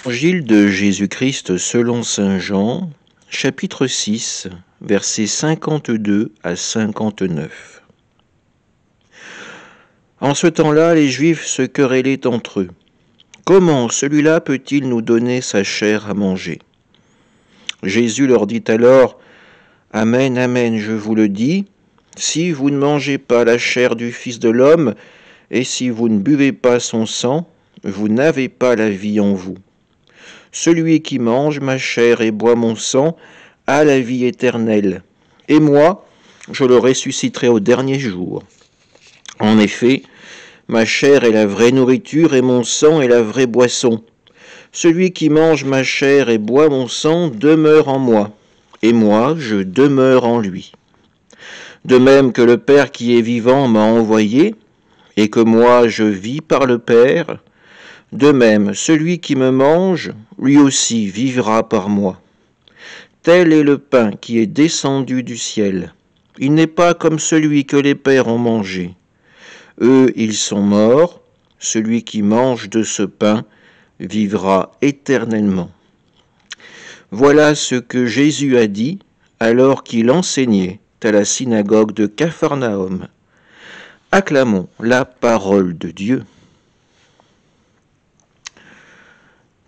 Évangile de Jésus-Christ selon saint Jean, chapitre 6, versets 52 à 59. En ce temps-là, les Juifs se querellaient entre eux. Comment celui-là peut-il nous donner sa chair à manger? Jésus leur dit alors, Amen, amen, je vous le dis, si vous ne mangez pas la chair du Fils de l'homme, et si vous ne buvez pas son sang, vous n'avez pas la vie en vous. Celui qui mange ma chair et boit mon sang a la vie éternelle, et moi, je le ressusciterai au dernier jour. En effet, ma chair est la vraie nourriture et mon sang est la vraie boisson. Celui qui mange ma chair et boit mon sang demeure en moi, et moi, je demeure en lui. De même que le Père qui est vivant m'a envoyé, et que moi je vis par le Père, de même, celui qui me mange, lui aussi vivra par moi. Tel est le pain qui est descendu du ciel. Il n'est pas comme celui que les pères ont mangé. Eux, ils sont morts. Celui qui mange de ce pain vivra éternellement. Voilà ce que Jésus a dit alors qu'il enseignait à la synagogue de Capharnaüm. Acclamons la parole de Dieu.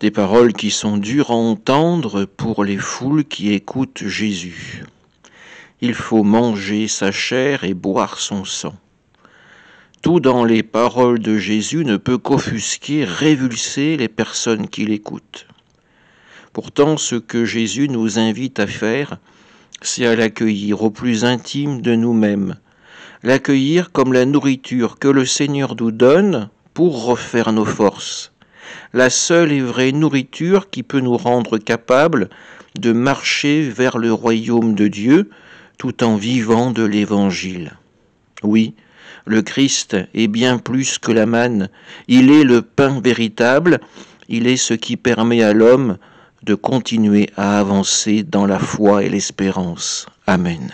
Des paroles qui sont dures à entendre pour les foules qui écoutent Jésus. Il faut manger sa chair et boire son sang. Tout dans les paroles de Jésus ne peut qu'offusquer, révulser les personnes qui l'écoutent. Pourtant, ce que Jésus nous invite à faire, c'est à l'accueillir au plus intime de nous-mêmes, l'accueillir comme la nourriture que le Seigneur nous donne pour refaire nos forces. La seule et vraie nourriture qui peut nous rendre capables de marcher vers le royaume de Dieu tout en vivant de l'Évangile. Oui, le Christ est bien plus que la manne, il est le pain véritable, il est ce qui permet à l'homme de continuer à avancer dans la foi et l'espérance. Amen.